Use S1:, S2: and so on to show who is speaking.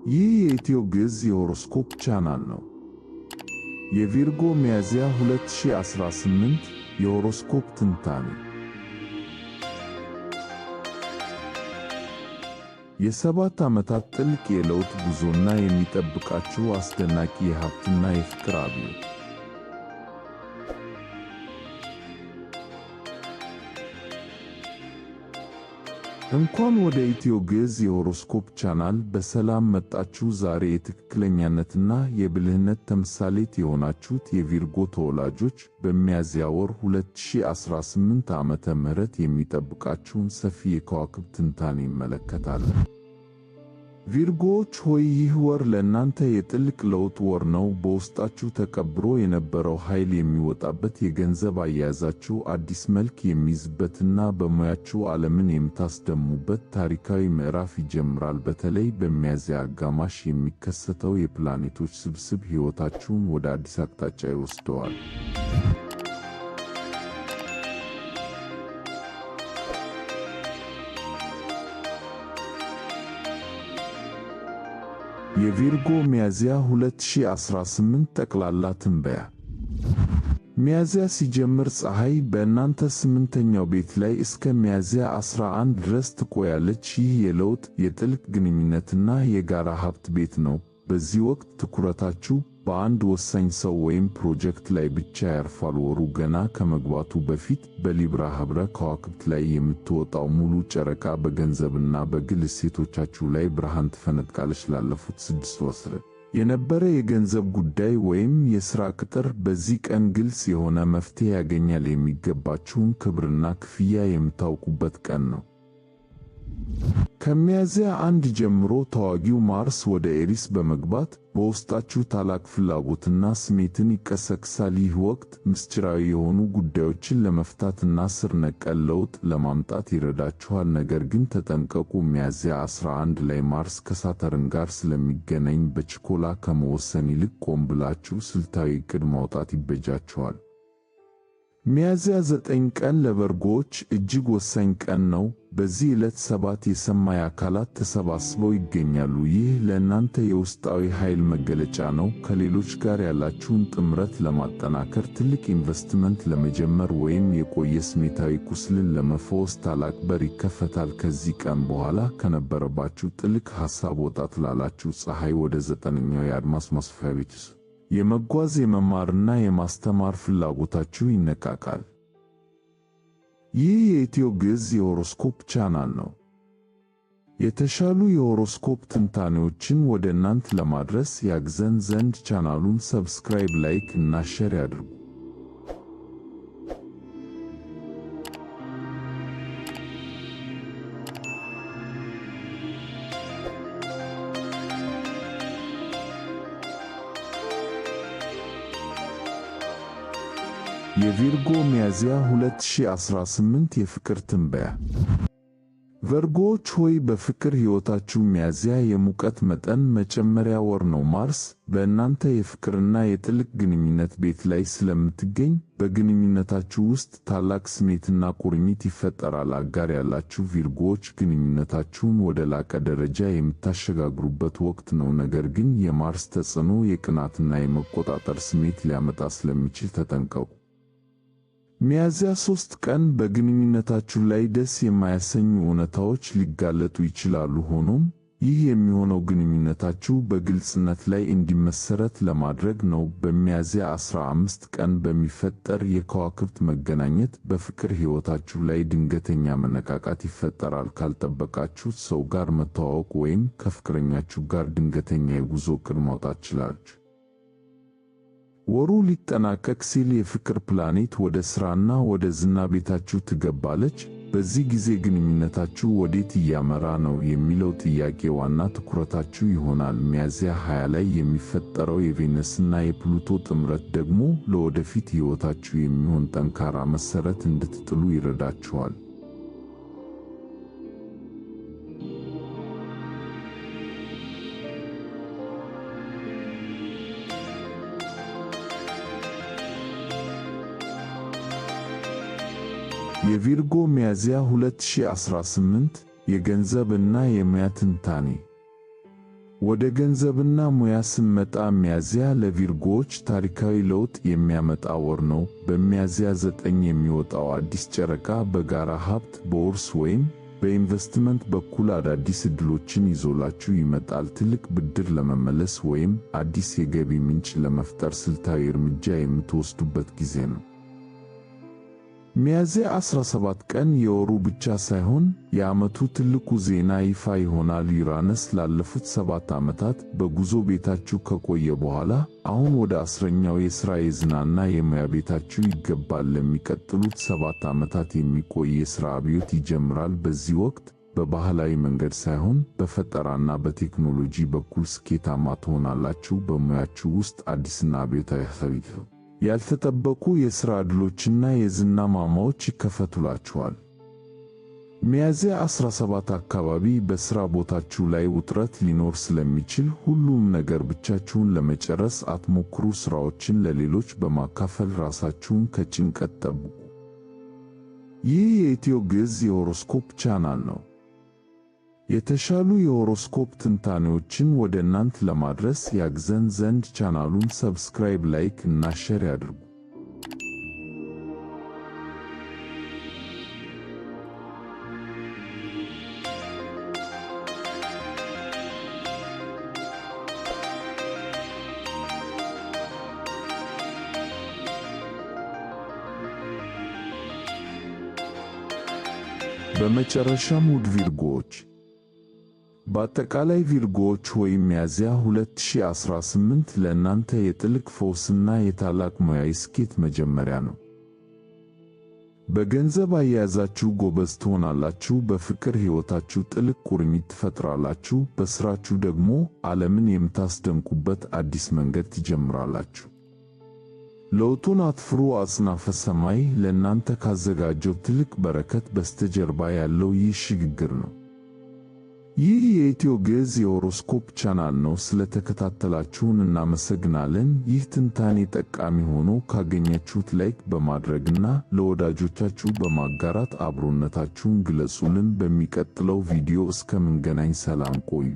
S1: ይህ የኢትዮ ግዕዝ የሆሮስኮፕ ቻናል ነው። የቪርጎ ሚያዝያ 2018 የሆሮስኮፕ ትንታኔ። የሰባት ዓመታት ጥልቅ የለውጥ ጉዞና የሚጠብቃችሁ አስደናቂ የሀብትና የፍቅር አብዮት። እንኳን ወደ ኢትዮ ግዕዝ የሆሮስኮፕ ቻናል በሰላም መጣችሁ። ዛሬ የትክክለኛነትና የብልህነት ተምሳሌት የሆናችሁት የቪርጎ ተወላጆች በሚያዝያ ወር 2018 ዓመተ ምህረት የሚጠብቃችሁን ሰፊ የከዋክብት ትንታኔ እንመለከታለን። ቪርጎዎች ሆይ፣ ይህ ወር ለእናንተ የጥልቅ ለውጥ ወር ነው። በውስጣችሁ ተቀብሮ የነበረው ኃይል የሚወጣበት፣ የገንዘብ አያያዛችሁ አዲስ መልክ የሚይዝበትና በሙያችሁ ዓለምን የምታስደምሙበት ታሪካዊ ምዕራፍ ይጀምራል። በተለይ በሚያዝያ አጋማሽ የሚከሰተው የፕላኔቶች ስብስብ ሕይወታችሁን ወደ አዲስ አቅጣጫ ይወስደዋል። የቪርጎ ሚያዝያ 2018 ጠቅላላ ትንበያ። ሚያዝያ ሲጀምር ፀሐይ በእናንተ ስምንተኛው ቤት ላይ እስከ ሚያዝያ 11 ድረስ ትቆያለች። ይህ የለውጥ የጥልቅ ግንኙነትና የጋራ ሀብት ቤት ነው። በዚህ ወቅት ትኩረታችሁ በአንድ ወሳኝ ሰው ወይም ፕሮጀክት ላይ ብቻ ያርፋል። ወሩ ገና ከመግባቱ በፊት በሊብራ ኅብረ ከዋክብት ላይ የምትወጣው ሙሉ ጨረቃ በገንዘብና በግል እሴቶቻችሁ ላይ ብርሃን ትፈነጥቃለች። ላለፉት 6 ወራት የነበረ የገንዘብ ጉዳይ ወይም የሥራ ቅጥር በዚህ ቀን ግልጽ የሆነ መፍትሄ ያገኛል። የሚገባችሁን ክብርና ክፍያ የምታውቁበት ቀን ነው። ከሚያዝያ 1 ጀምሮ ተዋጊው ማርስ ወደ ኤሪስ በመግባት በውስጣችሁ ታላቅ ፍላጎትና ስሜትን ይቀሰቅሳል። ይህ ወቅት ምስጢራዊ የሆኑ ጉዳዮችን ለመፍታትና ስር ነቀል ለውጥ ለማምጣት ይረዳችኋል። ነገር ግን ተጠንቀቁ። ሚያዝያ 11 ላይ ማርስ ከሳተርን ጋር ስለሚገናኝ በችኮላ ከመወሰን ይልቅ ቆም ብላችሁ ስልታዊ ዕቅድ ማውጣት ይበጃችኋል። ሚያዝያ 9 ቀን ለቨርጎዎች እጅግ ወሳኝ ቀን ነው። በዚህ ዕለት 7 የሰማይ አካላት ተሰባስበው ይገኛሉ። ይህ ለእናንተ የውስጣዊ ኃይል መገለጫ ነው። ከሌሎች ጋር ያላችሁን ጥምረት ለማጠናከር፣ ትልቅ ኢንቨስትመንት ለመጀመር ወይም የቆየ ስሜታዊ ቁስልን ለመፈወስ ታላቅ በር ይከፈታል። ከዚህ ቀን በኋላ ከነበረባችሁ ጥልቅ ሐሳብ ወጣ ትላላችሁ። ፀሐይ ወደ 9ኛው የአድማስ ማስፋፊያ ቤት የመጓዝ የመማርና የማስተማር ፍላጎታችሁ ይነቃቃል። ይህ የኢትዮ ግዕዝ የሆሮስኮፕ ቻናል ነው። የተሻሉ የሆሮስኮፕ ትንታኔዎችን ወደ እናንተ ለማድረስ ያግዘን ዘንድ ቻናሉን ሰብስክራይብ፣ ላይክ እና ሼር ያድርጉ። የቪርጎ ሚያዝያ 2018 የፍቅር ትንበያ። ቨርጎዎች ሆይ፣ በፍቅር ሕይወታችሁ ሚያዝያ የሙቀት መጠን መጨመሪያ ወር ነው። ማርስ በእናንተ የፍቅርና የጥልቅ ግንኙነት ቤት ላይ ስለምትገኝ በግንኙነታችሁ ውስጥ ታላቅ ስሜትና ቁርኝት ይፈጠራል። አጋር ያላችሁ ቪርጎዎች ግንኙነታችሁን ወደ ላቀ ደረጃ የምታሸጋግሩበት ወቅት ነው። ነገር ግን የማርስ ተጽዕኖ የቅናትና የመቆጣጠር ስሜት ሊያመጣ ስለሚችል ተጠንቀቁ። ሚያዝያ 3 ቀን በግንኙነታችሁ ላይ ደስ የማያሰኙ እውነታዎች ሊጋለጡ ይችላሉ። ሆኖም ይህ የሚሆነው ግንኙነታችሁ በግልጽነት ላይ እንዲመሰረት ለማድረግ ነው። በሚያዝያ 15 ቀን በሚፈጠር የከዋክብት መገናኘት በፍቅር ሕይወታችሁ ላይ ድንገተኛ መነቃቃት ይፈጠራል። ካልጠበቃችሁት ሰው ጋር መተዋወቅ ወይም ከፍቅረኛችሁ ጋር ድንገተኛ የጉዞ ዕቅድ ማውጣት ትችላላችሁ። ወሩ ሊጠናቀቅ ሲል የፍቅር ፕላኔት ወደ ሥራና ወደ ዝና ቤታችሁ ትገባለች። በዚህ ጊዜ ግንኙነታችሁ ወዴት እያመራ ነው የሚለው ጥያቄ ዋና ትኩረታችሁ ይሆናል። ሚያዝያ 20 ላይ የሚፈጠረው የቬነስና የፕሉቶ ጥምረት ደግሞ ለወደፊት ሕይወታችሁ የሚሆን ጠንካራ መሠረት እንድትጥሉ ይረዳችኋል። የቪርጎ ሚያዝያ 2018 የገንዘብና የሙያ ትንታኔ። ወደ ገንዘብና ሙያ ስንመጣ ሚያዝያ ለቪርጎዎች ታሪካዊ ለውጥ የሚያመጣ ወር ነው። በሚያዝያ 9 የሚወጣው አዲስ ጨረቃ በጋራ ሀብት፣ በውርስ ወይም በኢንቨስትመንት በኩል አዳዲስ ዕድሎችን ይዞላችሁ ይመጣል። ትልቅ ብድር ለመመለስ ወይም አዲስ የገቢ ምንጭ ለመፍጠር ስልታዊ እርምጃ የምትወስዱበት ጊዜ ነው። ሚያዝያ 17 ቀን የወሩ ብቻ ሳይሆን የዓመቱ ትልቁ ዜና ይፋ ይሆናል። ዩራነስ ላለፉት 7 ዓመታት በጉዞ ቤታችሁ ከቆየ በኋላ አሁን ወደ 10ኛው የሥራ የዝናና የሙያ ቤታችሁ ይገባል። ለሚቀጥሉት 7 ዓመታት የሚቆይ የሥራ አብዮት ይጀምራል። በዚህ ወቅት በባህላዊ መንገድ ሳይሆን በፈጠራና በቴክኖሎጂ በኩል ስኬታማ ትሆናላችሁ። በሙያችሁ ውስጥ አዲስና አብዮታዊ ሀሳብ ያልተጠበቁ የሥራ ዕድሎችና የዝና ማማዎች ይከፈቱላችኋል። ሚያዝያ 17 አካባቢ በሥራ ቦታችሁ ላይ ውጥረት ሊኖር ስለሚችል ሁሉም ነገር ብቻችሁን ለመጨረስ አትሞክሩ። ሥራዎችን ለሌሎች በማካፈል ራሳችሁን ከጭንቀት ጠብቁ። ይህ የኢትዮ ግዕዝ የሆሮስኮፕ ቻናል ነው። የተሻሉ የሆሮስኮፕ ትንታኔዎችን ወደ እናንተ ለማድረስ ያግዘን ዘንድ ቻናሉን ሰብስክራይብ፣ ላይክ እና ሼር ያድርጉ። በመጨረሻም ውድ ቪርጎዎች፣ በአጠቃላይ ቪርጎዎች ወይም ሚያዝያ 2018 ለእናንተ የጥልቅ ፈውስና የታላቅ ሙያዊ ስኬት መጀመሪያ ነው። በገንዘብ አያያዛችሁ ጎበዝ ትሆናላችሁ። በፍቅር ሕይወታችሁ ጥልቅ ቁርኝት ትፈጥራላችሁ። በሥራችሁ ደግሞ ዓለምን የምታስደንቁበት አዲስ መንገድ ትጀምራላችሁ። ለውጡን አትፍሩ። አጽናፈ ሰማይ ለእናንተ ካዘጋጀው ትልቅ በረከት በስተጀርባ ያለው ይህ ሽግግር ነው። ይህ የኢትዮ ግዕዝ የሆሮስኮፕ ቻናል ነው። ስለተከታተላችሁን እናመሰግናለን። ይህ ትንታኔ ጠቃሚ ሆኖ ካገኛችሁት ላይክ በማድረግና ለወዳጆቻችሁ በማጋራት አብሮነታችሁን ግለጹልን። በሚቀጥለው ቪዲዮ እስከምንገናኝ ሰላም ቆዩ።